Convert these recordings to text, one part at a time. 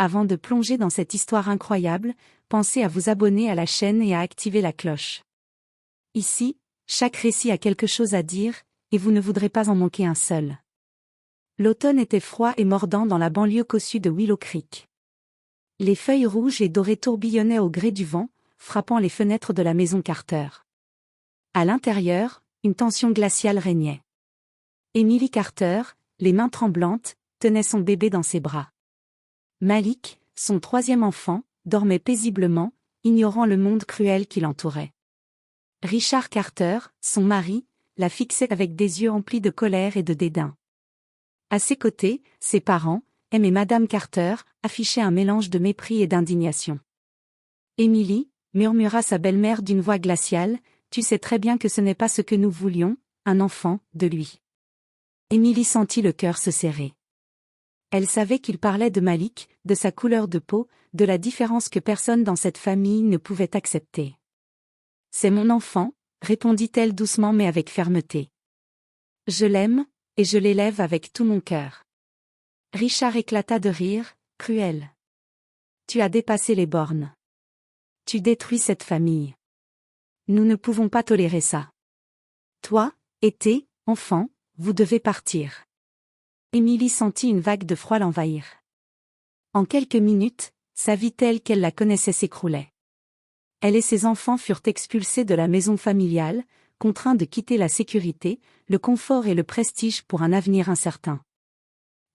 avant de plonger dans cette histoire incroyable, pensez à vous abonner à la chaîne et à activer la cloche. Ici, chaque récit a quelque chose à dire, et vous ne voudrez pas en manquer un seul. L'automne était froid et mordant dans la banlieue cossue de Willow Creek. Les feuilles rouges et dorées tourbillonnaient au gré du vent, frappant les fenêtres de la maison Carter. À l'intérieur, une tension glaciale régnait. Emily Carter, les mains tremblantes, tenait son bébé dans ses bras. Malik, son troisième enfant, dormait paisiblement, ignorant le monde cruel qui l'entourait. Richard Carter, son mari, la fixait avec des yeux emplis de colère et de dédain. À ses côtés, ses parents, M et Madame Carter, affichaient un mélange de mépris et d'indignation. Emily, murmura sa belle-mère d'une voix glaciale, tu sais très bien que ce n'est pas ce que nous voulions, un enfant, de lui. Emily sentit le cœur se serrer. Elle savait qu'il parlait de Malik, de sa couleur de peau, de la différence que personne dans cette famille ne pouvait accepter. C'est mon enfant, répondit-elle doucement mais avec fermeté. Je l'aime, et je l'élève avec tout mon cœur. Richard éclata de rire, cruel. Tu as dépassé les bornes. Tu détruis cette famille. Nous ne pouvons pas tolérer ça. Toi, et tes enfants, vous devez partir. Emily sentit une vague de froid l'envahir. En quelques minutes, sa vie telle qu'elle la connaissait s'écroulait. Elle et ses enfants furent expulsés de la maison familiale, contraints de quitter la sécurité, le confort et le prestige pour un avenir incertain.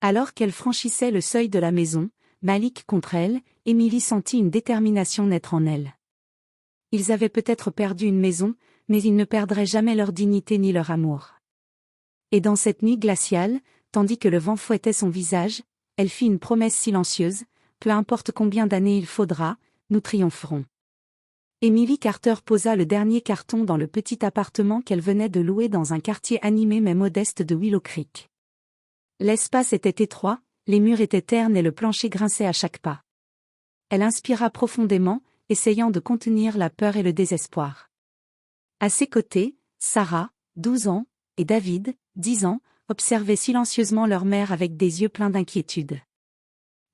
Alors qu'elle franchissait le seuil de la maison, Malik contre elle, Emily sentit une détermination naître en elle. Ils avaient peut-être perdu une maison, mais ils ne perdraient jamais leur dignité ni leur amour. Et dans cette nuit glaciale, tandis que le vent fouettait son visage, elle fit une promesse silencieuse, peu importe combien d'années il faudra, nous triompherons. Emily Carter posa le dernier carton dans le petit appartement qu'elle venait de louer dans un quartier animé mais modeste de Willow Creek. L'espace était étroit, les murs étaient ternes et le plancher grinçait à chaque pas. Elle inspira profondément, essayant de contenir la peur et le désespoir. À ses côtés, Sarah, 12 ans, et David, 10 ans, observaient silencieusement leur mère avec des yeux pleins d'inquiétude.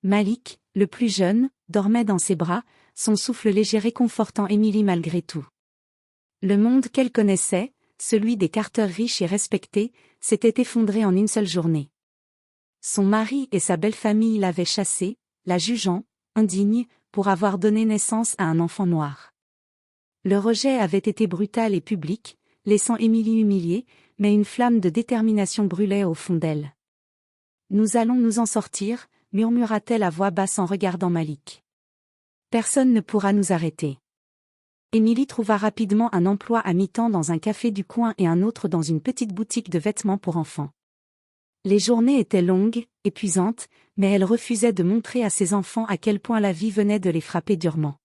Malik, le plus jeune, dormait dans ses bras, son souffle léger réconfortant Emily malgré tout. Le monde qu'elle connaissait, celui des Carter riches et respectés, s'était effondré en une seule journée. Son mari et sa belle famille l'avaient chassée, la jugeant, indigne, pour avoir donné naissance à un enfant noir. Le rejet avait été brutal et public, laissant Emily humiliée, mais une flamme de détermination brûlait au fond d'elle. « Nous allons nous en sortir », murmura-t-elle à voix basse en regardant Malik. « Personne ne pourra nous arrêter. » Emily trouva rapidement un emploi à mi-temps dans un café du coin et un autre dans une petite boutique de vêtements pour enfants. Les journées étaient longues, épuisantes, mais elle refusait de montrer à ses enfants à quel point la vie venait de les frapper durement.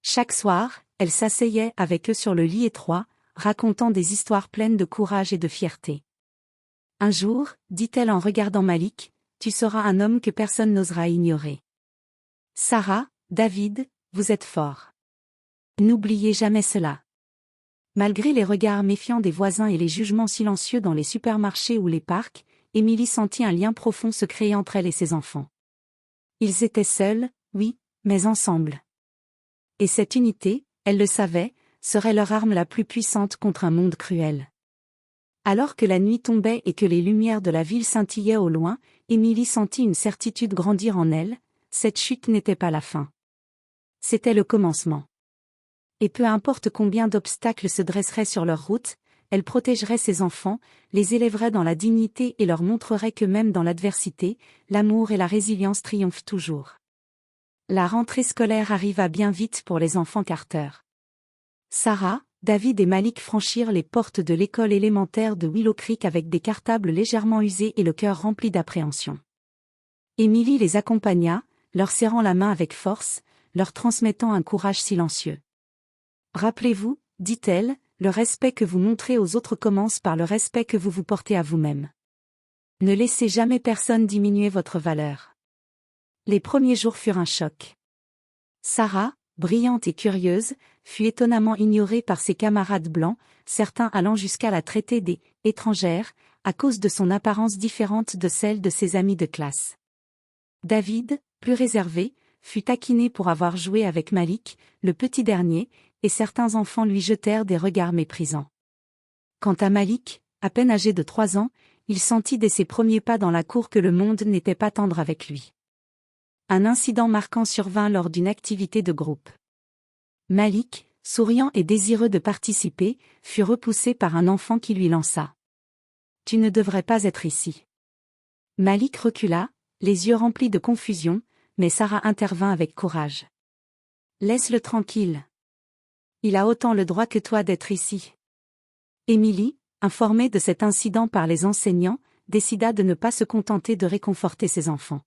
Chaque soir, elle s'asseyait avec eux sur le lit étroit, racontant des histoires pleines de courage et de fierté. Un jour, dit-elle en regardant Malik, tu seras un homme que personne n'osera ignorer. Sarah, David, vous êtes forts. N'oubliez jamais cela. Malgré les regards méfiants des voisins et les jugements silencieux dans les supermarchés ou les parcs, Emily sentit un lien profond se créer entre elle et ses enfants. Ils étaient seuls, oui, mais ensemble. Et cette unité, elle le savait, serait leur arme la plus puissante contre un monde cruel. Alors que la nuit tombait et que les lumières de la ville scintillaient au loin, Emily sentit une certitude grandir en elle, cette chute n'était pas la fin. C'était le commencement. Et peu importe combien d'obstacles se dresseraient sur leur route, elle protégerait ses enfants, les élèverait dans la dignité et leur montrerait que même dans l'adversité, l'amour et la résilience triomphent toujours. La rentrée scolaire arriva bien vite pour les enfants Carter. Sarah, David et Malik franchirent les portes de l'école élémentaire de Willow Creek avec des cartables légèrement usés et le cœur rempli d'appréhension. Emily les accompagna, leur serrant la main avec force, leur transmettant un courage silencieux. « Rappelez-vous, dit-elle, le respect que vous montrez aux autres commence par le respect que vous vous portez à vous-même. Ne laissez jamais personne diminuer votre valeur. » Les premiers jours furent un choc. Sarah, brillante et curieuse, fut étonnamment ignorée par ses camarades blancs, certains allant jusqu'à la traiter d'« étrangère » à cause de son apparence différente de celle de ses amis de classe. David, plus réservée, fut taquinée pour avoir joué avec Malik, le petit dernier, et certains enfants lui jetèrent des regards méprisants. Quant à Malik, à peine âgé de 3 ans, il sentit dès ses premiers pas dans la cour que le monde n'était pas tendre avec lui. Un incident marquant survint lors d'une activité de groupe. Malik, souriant et désireux de participer, fut repoussé par un enfant qui lui lança. « Tu ne devrais pas être ici. » Malik recula, les yeux remplis de confusion, mais Sarah intervint avec courage. « Laisse-le tranquille. Il a autant le droit que toi d'être ici. » Émilie, informée de cet incident par les enseignants, décida de ne pas se contenter de réconforter ses enfants.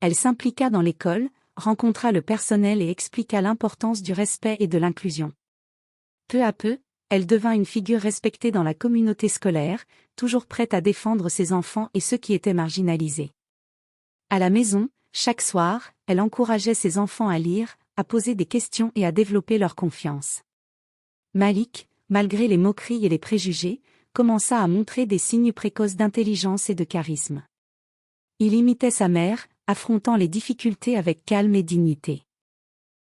Elle s'impliqua dans l'école, rencontra le personnel et expliqua l'importance du respect et de l'inclusion. Peu à peu, elle devint une figure respectée dans la communauté scolaire, toujours prête à défendre ses enfants et ceux qui étaient marginalisés. À la maison, chaque soir, elle encourageait ses enfants à lire, à poser des questions et à développer leur confiance. Malik, malgré les moqueries et les préjugés, commença à montrer des signes précoces d'intelligence et de charisme. Il imitait sa mère, affrontant les difficultés avec calme et dignité.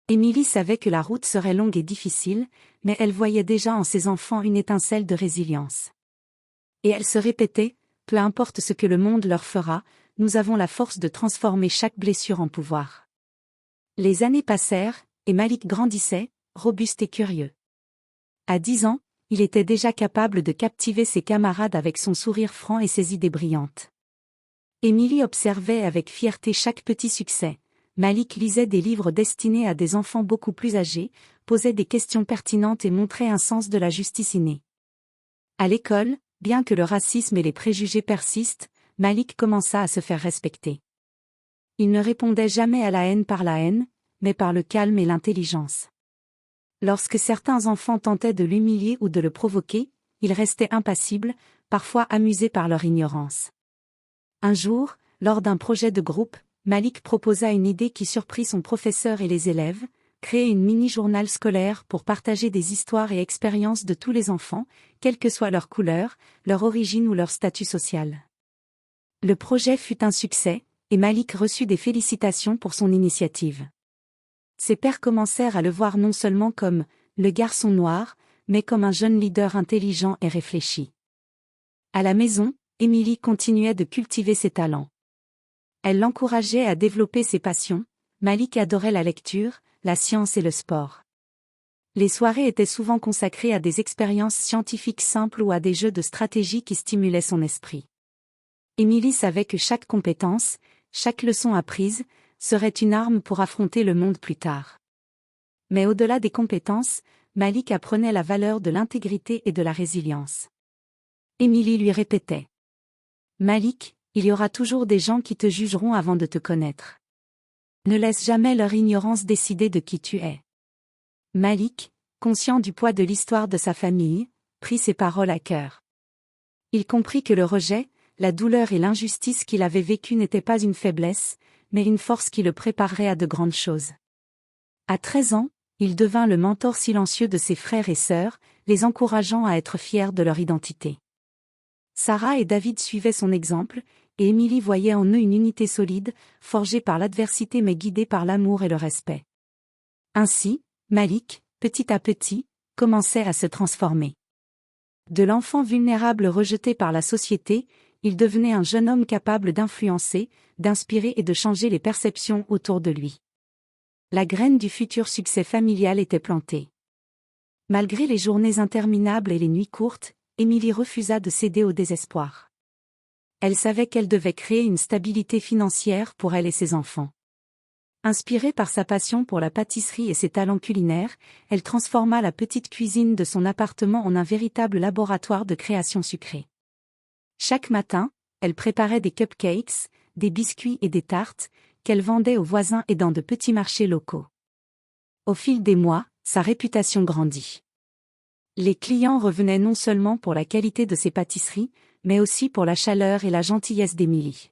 Émilie savait que la route serait longue et difficile, mais elle voyait déjà en ses enfants une étincelle de résilience. Et elle se répétait, peu importe ce que le monde leur fera, nous avons la force de transformer chaque blessure en pouvoir. Les années passèrent, et Malik grandissait, robuste et curieux. À 10 ans, il était déjà capable de captiver ses camarades avec son sourire franc et ses idées brillantes. Émilie observait avec fierté chaque petit succès. Malik lisait des livres destinés à des enfants beaucoup plus âgés, posait des questions pertinentes et montrait un sens de la justice innée. À l'école, bien que le racisme et les préjugés persistent, Malik commença à se faire respecter. Il ne répondait jamais à la haine par la haine, mais par le calme et l'intelligence. Lorsque certains enfants tentaient de l'humilier ou de le provoquer, il restait impassible, parfois amusé par leur ignorance. Un jour, lors d'un projet de groupe, Malik proposa une idée qui surprit son professeur et les élèves, créer une mini-journal scolaire pour partager des histoires et expériences de tous les enfants, quelle que soit leur couleur, leur origine ou leur statut social. Le projet fut un succès, et Malik reçut des félicitations pour son initiative. Ses pairs commencèrent à le voir non seulement comme « le garçon noir », mais comme un jeune leader intelligent et réfléchi. À la maison, Émilie continuait de cultiver ses talents. Elle l'encourageait à développer ses passions. Malik adorait la lecture, la science et le sport. Les soirées étaient souvent consacrées à des expériences scientifiques simples ou à des jeux de stratégie qui stimulaient son esprit. Émilie savait que chaque compétence, chaque leçon apprise, serait une arme pour affronter le monde plus tard. Mais au-delà des compétences, Malik apprenait la valeur de l'intégrité et de la résilience. Émilie lui répétait. Malik, il y aura toujours des gens qui te jugeront avant de te connaître. Ne laisse jamais leur ignorance décider de qui tu es. Malik, conscient du poids de l'histoire de sa famille, prit ces paroles à cœur. Il comprit que le rejet, la douleur et l'injustice qu'il avait vécue n'étaient pas une faiblesse, mais une force qui le préparerait à de grandes choses. À 13 ans, il devint le mentor silencieux de ses frères et sœurs, les encourageant à être fiers de leur identité. Sarah et David suivaient son exemple, et Émilie voyait en eux une unité solide, forgée par l'adversité mais guidée par l'amour et le respect. Ainsi, Malik, petit à petit, commençait à se transformer. De l'enfant vulnérable rejeté par la société, il devenait un jeune homme capable d'influencer, d'inspirer et de changer les perceptions autour de lui. La graine du futur succès familial était plantée. Malgré les journées interminables et les nuits courtes, Émilie refusa de céder au désespoir. Elle savait qu'elle devait créer une stabilité financière pour elle et ses enfants. Inspirée par sa passion pour la pâtisserie et ses talents culinaires, elle transforma la petite cuisine de son appartement en un véritable laboratoire de création sucrée. Chaque matin, elle préparait des cupcakes, des biscuits et des tartes, qu'elle vendait aux voisins et dans de petits marchés locaux. Au fil des mois, sa réputation grandit. Les clients revenaient non seulement pour la qualité de ses pâtisseries, mais aussi pour la chaleur et la gentillesse d'Émilie.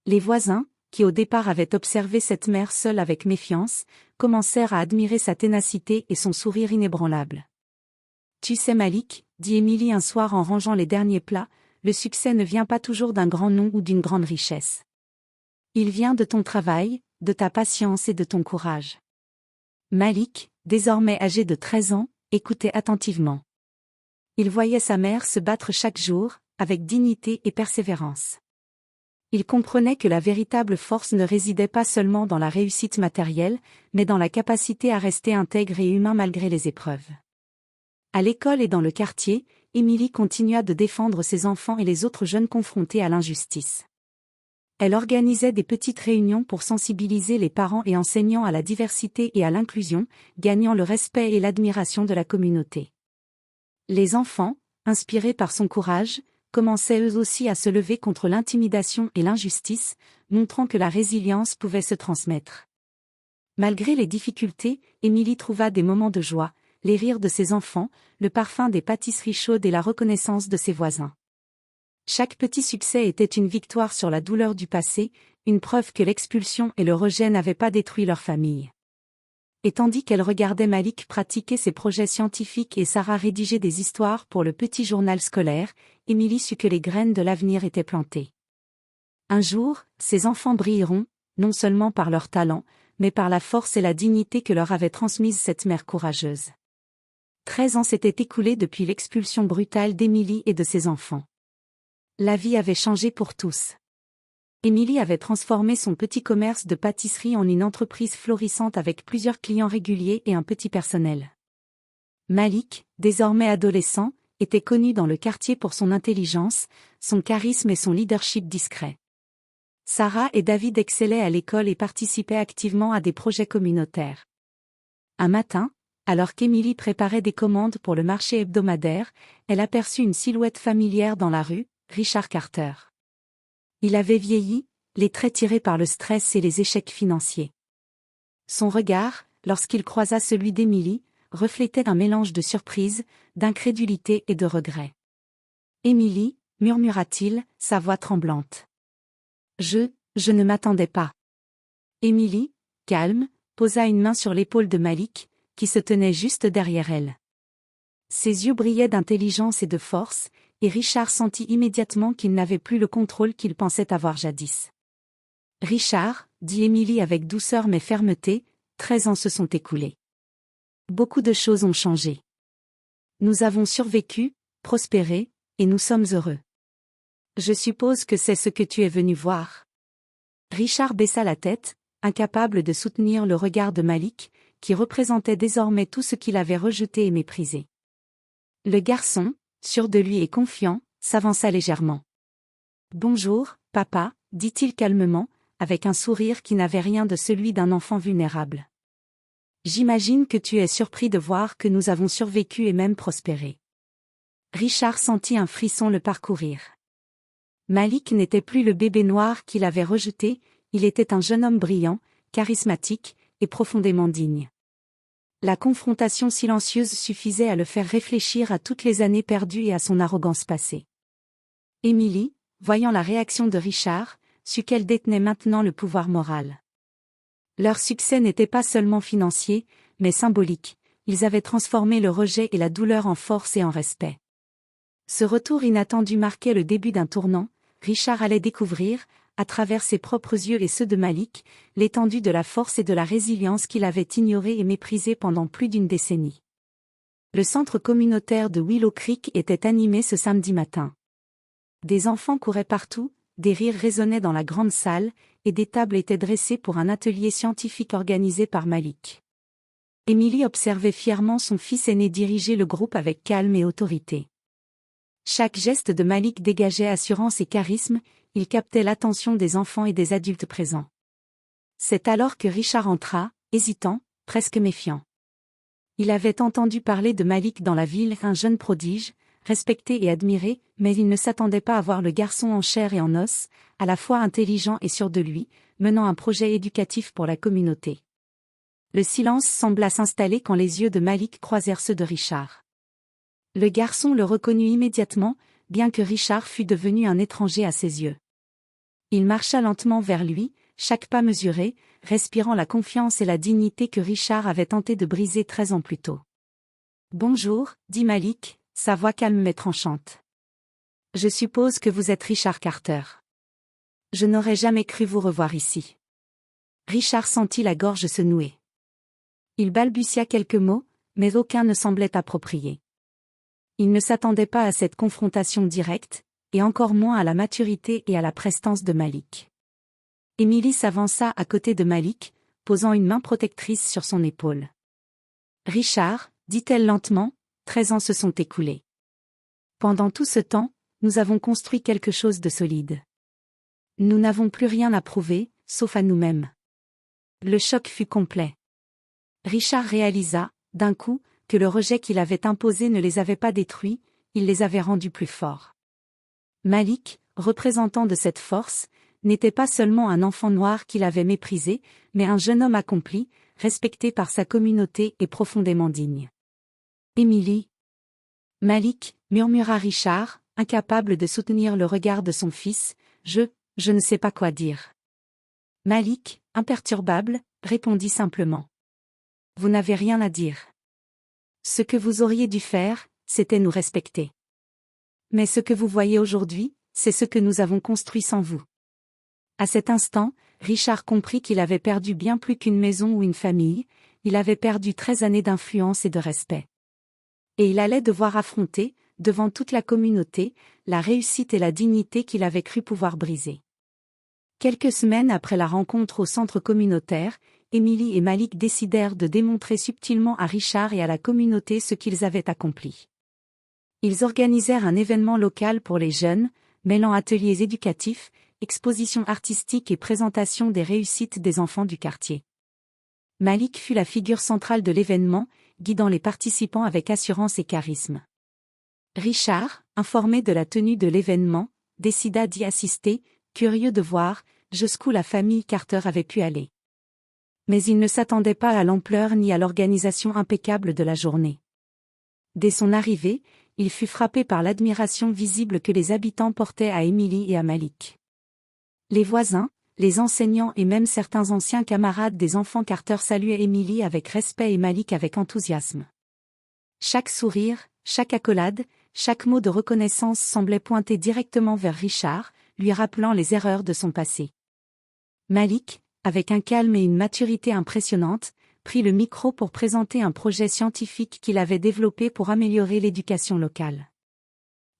Les voisins, qui au départ avaient observé cette mère seule avec méfiance, commencèrent à admirer sa ténacité et son sourire inébranlable. « Tu sais Malik, dit Émilie un soir en rangeant les derniers plats, le succès ne vient pas toujours d'un grand nom ou d'une grande richesse. Il vient de ton travail, de ta patience et de ton courage. Malik, désormais âgé de 13 ans, écoutait attentivement. Il voyait sa mère se battre chaque jour, avec dignité et persévérance. Il comprenait que la véritable force ne résidait pas seulement dans la réussite matérielle, mais dans la capacité à rester intègre et humain malgré les épreuves. À l'école et dans le quartier, Émilie continua de défendre ses enfants et les autres jeunes confrontés à l'injustice. Elle organisait des petites réunions pour sensibiliser les parents et enseignants à la diversité et à l'inclusion, gagnant le respect et l'admiration de la communauté. Les enfants, inspirés par son courage, commençaient eux aussi à se lever contre l'intimidation et l'injustice, montrant que la résilience pouvait se transmettre. Malgré les difficultés, Émilie trouva des moments de joie, les rires de ses enfants, le parfum des pâtisseries chaudes et la reconnaissance de ses voisins. Chaque petit succès était une victoire sur la douleur du passé, une preuve que l'expulsion et le rejet n'avaient pas détruit leur famille. Et tandis qu'elle regardait Malik pratiquer ses projets scientifiques et Sarah rédiger des histoires pour le petit journal scolaire, Émilie sut que les graines de l'avenir étaient plantées. Un jour, ses enfants brilleront, non seulement par leur talent, mais par la force et la dignité que leur avait transmise cette mère courageuse. 13 ans s'étaient écoulés depuis l'expulsion brutale d'Émilie et de ses enfants. La vie avait changé pour tous. Émilie avait transformé son petit commerce de pâtisserie en une entreprise florissante avec plusieurs clients réguliers et un petit personnel. Malik, désormais adolescent, était connu dans le quartier pour son intelligence, son charisme et son leadership discret. Sarah et David excellaient à l'école et participaient activement à des projets communautaires. Un matin, alors qu'Émilie préparait des commandes pour le marché hebdomadaire, elle aperçut une silhouette familière dans la rue, Richard Carter. Il avait vieilli, les traits tirés par le stress et les échecs financiers. Son regard, lorsqu'il croisa celui d'Émilie, reflétait un mélange de surprise, d'incrédulité et de regret. « Émilie, murmura-t-il, sa voix tremblante. Je ne m'attendais pas. » Émilie, calme, posa une main sur l'épaule de Malik, qui se tenait juste derrière elle. Ses yeux brillaient d'intelligence et de force, et Richard sentit immédiatement qu'il n'avait plus le contrôle qu'il pensait avoir jadis. « Richard, » dit Émilie avec douceur mais fermeté, 13 ans se sont écoulés. Beaucoup de choses ont changé. Nous avons survécu, prospéré, et nous sommes heureux. Je suppose que c'est ce que tu es venu voir. Richard baissa la tête, incapable de soutenir le regard de Malik, qui représentait désormais tout ce qu'il avait rejeté et méprisé. Le garçon, sûr de lui et confiant, s'avança légèrement. « Bonjour, papa, » dit-il calmement, avec un sourire qui n'avait rien de celui d'un enfant vulnérable. « J'imagine que tu es surpris de voir que nous avons survécu et même prospéré. » Richard sentit un frisson le parcourir. Malik n'était plus le bébé noir qu'il avait rejeté, il était un jeune homme brillant, charismatique, et profondément digne. La confrontation silencieuse suffisait à le faire réfléchir à toutes les années perdues et à son arrogance passée. Émilie, voyant la réaction de Richard, sut qu'elle détenait maintenant le pouvoir moral. Leur succès n'était pas seulement financier, mais symbolique, ils avaient transformé le rejet et la douleur en force et en respect. Ce retour inattendu marquait le début d'un tournant, Richard allait découvrir, à travers ses propres yeux et ceux de Malik, l'étendue de la force et de la résilience qu'il avait ignorée et méprisée pendant plus d'une décennie. Le centre communautaire de Willow Creek était animé ce samedi matin. Des enfants couraient partout, des rires résonnaient dans la grande salle, et des tables étaient dressées pour un atelier scientifique organisé par Malik. Émilie observait fièrement son fils aîné diriger le groupe avec calme et autorité. Chaque geste de Malik dégageait assurance et charisme, il captait l'attention des enfants et des adultes présents. C'est alors que Richard entra, hésitant, presque méfiant. Il avait entendu parler de Malik dans la ville, un jeune prodige, respecté et admiré, mais il ne s'attendait pas à voir le garçon en chair et en os, à la fois intelligent et sûr de lui, menant un projet éducatif pour la communauté. Le silence sembla s'installer quand les yeux de Malik croisèrent ceux de Richard. Le garçon le reconnut immédiatement, bien que Richard fût devenu un étranger à ses yeux. Il marcha lentement vers lui, chaque pas mesuré, respirant la confiance et la dignité que Richard avait tenté de briser 13 ans plus tôt. « Bonjour, » dit Malik, sa voix calme mais tranchante. « Je suppose que vous êtes Richard Carter. » Je n'aurais jamais cru vous revoir ici. Richard sentit la gorge se nouer. Il balbutia quelques mots, mais aucun ne semblait approprié. Il ne s'attendait pas à cette confrontation directe, et encore moins à la maturité et à la prestance de Malik. Émilie s'avança à côté de Malik, posant une main protectrice sur son épaule. « Richard, dit-elle lentement, 13 ans se sont écoulés. Pendant tout ce temps, nous avons construit quelque chose de solide. Nous n'avons plus rien à prouver, sauf à nous-mêmes. » Le choc fut complet. Richard réalisa, d'un coup, que le rejet qu'il avait imposé ne les avait pas détruits, il les avait rendus plus forts. Malik, représentant de cette force, n'était pas seulement un enfant noir qu'il avait méprisé, mais un jeune homme accompli, respecté par sa communauté et profondément digne. « Émilie. » Malik, murmura Richard, incapable de soutenir le regard de son fils, « Je ne sais pas quoi dire. » Malik, imperturbable, répondit simplement. « Vous n'avez rien à dire. Ce que vous auriez dû faire, c'était nous respecter. Mais ce que vous voyez aujourd'hui, c'est ce que nous avons construit sans vous. » À cet instant, Richard comprit qu'il avait perdu bien plus qu'une maison ou une famille, il avait perdu 13 années d'influence et de respect. Et il allait devoir affronter, devant toute la communauté, la réussite et la dignité qu'il avait cru pouvoir briser. Quelques semaines après la rencontre au centre communautaire, Émilie et Malik décidèrent de démontrer subtilement à Richard et à la communauté ce qu'ils avaient accompli. Ils organisèrent un événement local pour les jeunes, mêlant ateliers éducatifs, expositions artistiques et présentation des réussites des enfants du quartier. Malik fut la figure centrale de l'événement, guidant les participants avec assurance et charisme. Richard, informé de la tenue de l'événement, décida d'y assister, curieux de voir jusqu'où la famille Carter avait pu aller. Mais il ne s'attendait pas à l'ampleur ni à l'organisation impeccable de la journée. Dès son arrivée, il fut frappé par l'admiration visible que les habitants portaient à Émilie et à Malik. Les voisins, les enseignants et même certains anciens camarades des enfants Carter saluaient Émilie avec respect et Malik avec enthousiasme. Chaque sourire, chaque accolade, chaque mot de reconnaissance semblait pointer directement vers Richard, lui rappelant les erreurs de son passé. Malik, avec un calme et une maturité impressionnantes, prit le micro pour présenter un projet scientifique qu'il avait développé pour améliorer l'éducation locale.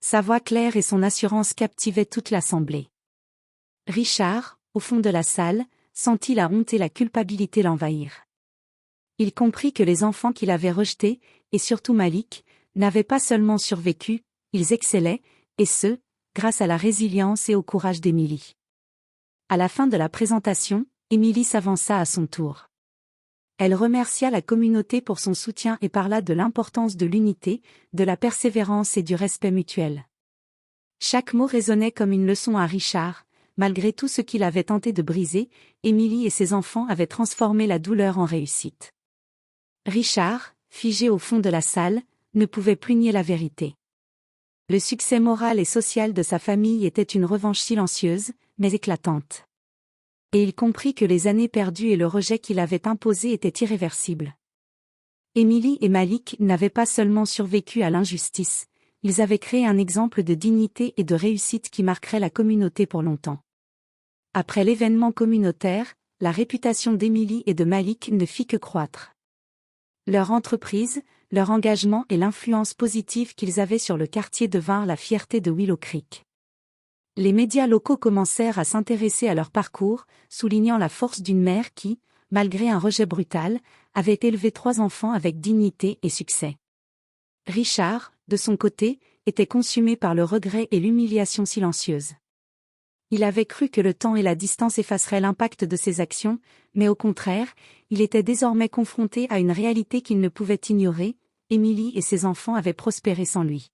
Sa voix claire et son assurance captivaient toute l'assemblée. Richard, au fond de la salle, sentit la honte et la culpabilité l'envahir. Il comprit que les enfants qu'il avait rejetés, et surtout Malik, n'avaient pas seulement survécu, ils excellaient, et ce, grâce à la résilience et au courage d'Émilie. À la fin de la présentation, Émilie s'avança à son tour. Elle remercia la communauté pour son soutien et parla de l'importance de l'unité, de la persévérance et du respect mutuel. Chaque mot résonnait comme une leçon à Richard. Malgré tout ce qu'il avait tenté de briser, Émilie et ses enfants avaient transformé la douleur en réussite. Richard, figé au fond de la salle, ne pouvait plus nier la vérité. Le succès moral et social de sa famille était une revanche silencieuse, mais éclatante. Et il comprit que les années perdues et le rejet qu'il avait imposé étaient irréversibles. Émilie et Malik n'avaient pas seulement survécu à l'injustice, ils avaient créé un exemple de dignité et de réussite qui marquerait la communauté pour longtemps. Après l'événement communautaire, la réputation d'Émilie et de Malik ne fit que croître. Leur entreprise, leur engagement et l'influence positive qu'ils avaient sur le quartier devinrent la fierté de Willow Creek. Les médias locaux commencèrent à s'intéresser à leur parcours, soulignant la force d'une mère qui, malgré un rejet brutal, avait élevé 3 enfants avec dignité et succès. Richard, de son côté, était consumé par le regret et l'humiliation silencieuse. Il avait cru que le temps et la distance effaceraient l'impact de ses actions, mais au contraire, il était désormais confronté à une réalité qu'il ne pouvait ignorer, Émilie et ses enfants avaient prospéré sans lui.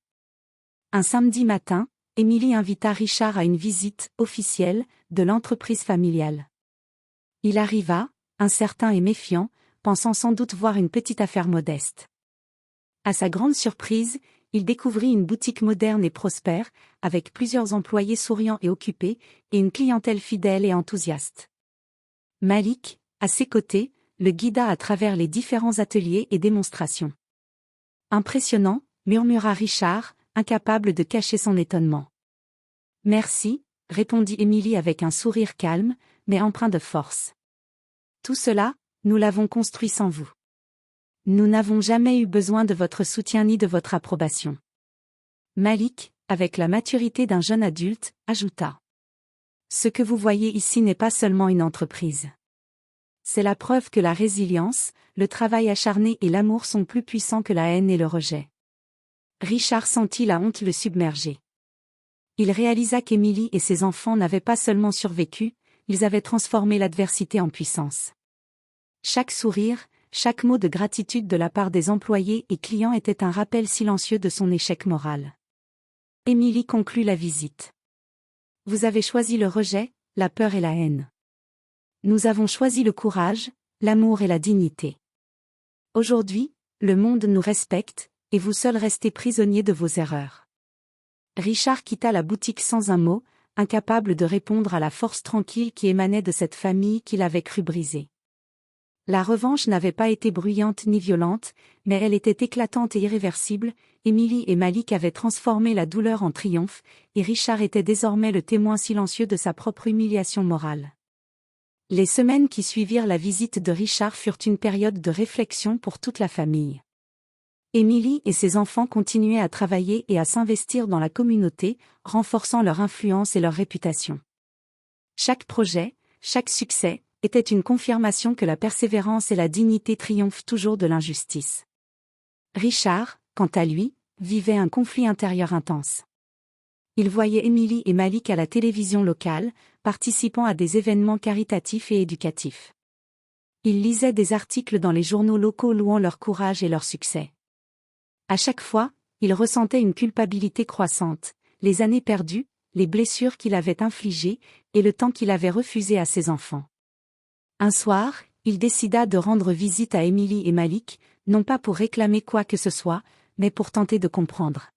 Un samedi matin, Émilie invita Richard à une visite officielle de l'entreprise familiale. Il arriva, incertain et méfiant, pensant sans doute voir une petite affaire modeste. À sa grande surprise, il découvrit une boutique moderne et prospère, avec plusieurs employés souriants et occupés, et une clientèle fidèle et enthousiaste. Malik, à ses côtés, le guida à travers les différents ateliers et démonstrations. Impressionnant, murmura Richard, incapable de cacher son étonnement. Merci, répondit Émilie avec un sourire calme, mais empreint de force. Tout cela, nous l'avons construit sans vous. Nous n'avons jamais eu besoin de votre soutien ni de votre approbation. Malik, avec la maturité d'un jeune adulte, ajouta. Ce que vous voyez ici n'est pas seulement une entreprise. C'est la preuve que la résilience, le travail acharné et l'amour sont plus puissants que la haine et le rejet. Richard sentit la honte le submerger. Il réalisa qu'Émilie et ses enfants n'avaient pas seulement survécu, ils avaient transformé l'adversité en puissance. Chaque sourire, chaque mot de gratitude de la part des employés et clients était un rappel silencieux de son échec moral. Émilie conclut la visite. Vous avez choisi le rejet, la peur et la haine. Nous avons choisi le courage, l'amour et la dignité. Aujourd'hui, le monde nous respecte, et vous seul restez prisonniers de vos erreurs. Richard quitta la boutique sans un mot, incapable de répondre à la force tranquille qui émanait de cette famille qu'il avait cru briser. La revanche n'avait pas été bruyante ni violente, mais elle était éclatante et irréversible. Émilie et Malik avaient transformé la douleur en triomphe, et Richard était désormais le témoin silencieux de sa propre humiliation morale. Les semaines qui suivirent la visite de Richard furent une période de réflexion pour toute la famille. Émilie et ses enfants continuaient à travailler et à s'investir dans la communauté, renforçant leur influence et leur réputation. Chaque projet, chaque succès, était une confirmation que la persévérance et la dignité triomphent toujours de l'injustice. Richard, quant à lui, vivait un conflit intérieur intense. Il voyait Émilie et Malik à la télévision locale, participant à des événements caritatifs et éducatifs. Il lisait des articles dans les journaux locaux louant leur courage et leur succès. À chaque fois, il ressentait une culpabilité croissante, les années perdues, les blessures qu'il avait infligées, et le temps qu'il avait refusé à ses enfants. Un soir, il décida de rendre visite à Émilie et Malik, non pas pour réclamer quoi que ce soit, mais pour tenter de comprendre.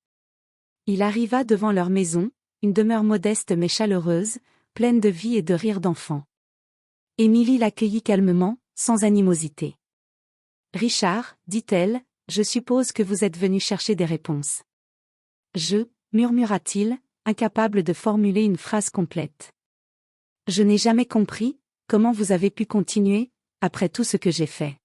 Il arriva devant leur maison, une demeure modeste mais chaleureuse, pleine de vie et de rires d'enfants. Émilie l'accueillit calmement, sans animosité. « Richard, dit-elle, je suppose que vous êtes venu chercher des réponses. »« murmura-t-il, incapable de formuler une phrase complète. « Je n'ai jamais compris, comment vous avez pu continuer, après tout ce que j'ai fait. »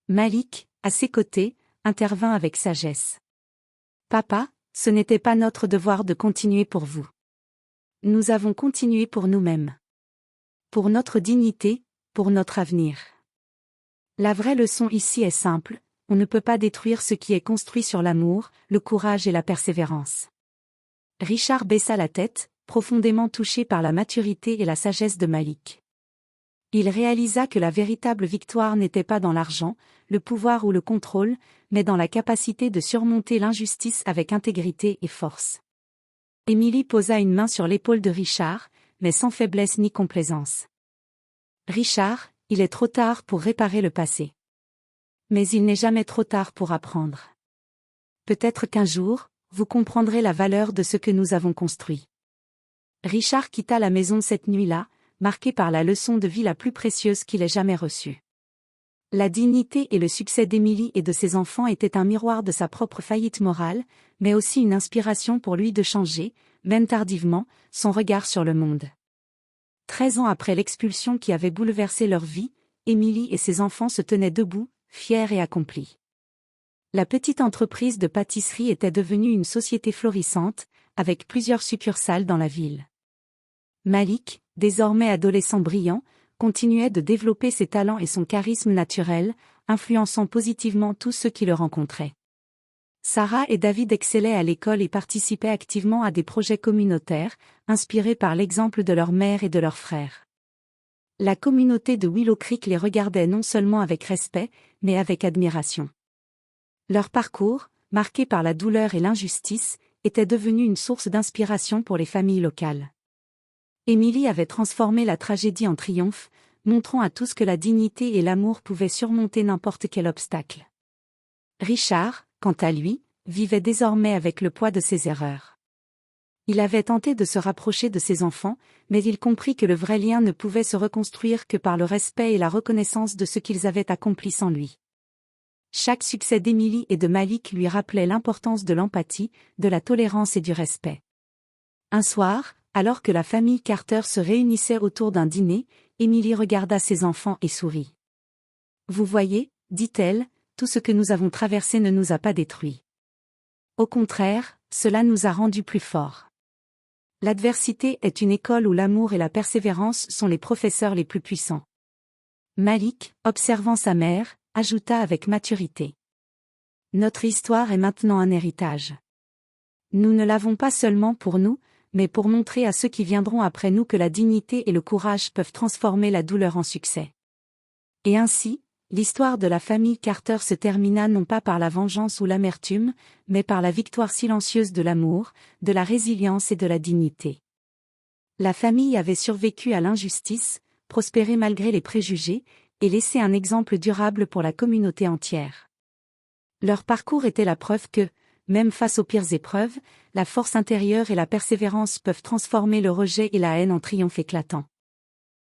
Malik, à ses côtés, intervint avec sagesse. « Papa, ce n'était pas notre devoir de continuer pour vous. Nous avons continué pour nous-mêmes. Pour notre dignité, pour notre avenir. La vraie leçon ici est simple, on ne peut pas détruire ce qui est construit sur l'amour, le courage et la persévérance. » Richard baissa la tête, profondément touché par la maturité et la sagesse de Malik. Il réalisa que la véritable victoire n'était pas dans l'argent, le pouvoir ou le contrôle, mais dans la capacité de surmonter l'injustice avec intégrité et force. Émilie posa une main sur l'épaule de Richard, mais sans faiblesse ni complaisance. « Richard, il est trop tard pour réparer le passé. Mais il n'est jamais trop tard pour apprendre. Peut-être qu'un jour, vous comprendrez la valeur de ce que nous avons construit. » Richard quitta la maison cette nuit-là, marqué par la leçon de vie la plus précieuse qu'il ait jamais reçue. La dignité et le succès d'Émilie et de ses enfants étaient un miroir de sa propre faillite morale, mais aussi une inspiration pour lui de changer, même tardivement, son regard sur le monde. 13 ans après l'expulsion qui avait bouleversé leur vie, Émilie et ses enfants se tenaient debout, fiers et accomplis. La petite entreprise de pâtisserie était devenue une société florissante, avec plusieurs succursales dans la ville. Malik, désormais adolescent brillant, continuait de développer ses talents et son charisme naturel, influençant positivement tous ceux qui le rencontraient. Sarah et David excellaient à l'école et participaient activement à des projets communautaires, inspirés par l'exemple de leur mère et de leurs frères. La communauté de Willow Creek les regardait non seulement avec respect, mais avec admiration. Leur parcours, marqué par la douleur et l'injustice, était devenu une source d'inspiration pour les familles locales. Émilie avait transformé la tragédie en triomphe, montrant à tous que la dignité et l'amour pouvaient surmonter n'importe quel obstacle. Richard, quant à lui, vivait désormais avec le poids de ses erreurs. Il avait tenté de se rapprocher de ses enfants, mais il comprit que le vrai lien ne pouvait se reconstruire que par le respect et la reconnaissance de ce qu'ils avaient accompli sans lui. Chaque succès d'Émilie et de Malik lui rappelait l'importance de l'empathie, de la tolérance et du respect. Un soir, Alors que la famille Carter se réunissait autour d'un dîner, Emily regarda ses enfants et sourit. Vous voyez, dit-elle, tout ce que nous avons traversé ne nous a pas détruits. Au contraire, cela nous a rendus plus forts. L'adversité est une école où l'amour et la persévérance sont les professeurs les plus puissants. Malik, observant sa mère, ajouta avec maturité. Notre histoire est maintenant un héritage. Nous ne l'avons pas seulement pour nous, mais pour montrer à ceux qui viendront après nous que la dignité et le courage peuvent transformer la douleur en succès. Et ainsi, l'histoire de la famille Carter se termina non pas par la vengeance ou l'amertume, mais par la victoire silencieuse de l'amour, de la résilience et de la dignité. La famille avait survécu à l'injustice, prospéré malgré les préjugés, et laissé un exemple durable pour la communauté entière. Leur parcours était la preuve que, même face aux pires épreuves, la force intérieure et la persévérance peuvent transformer le rejet et la haine en triomphe éclatant.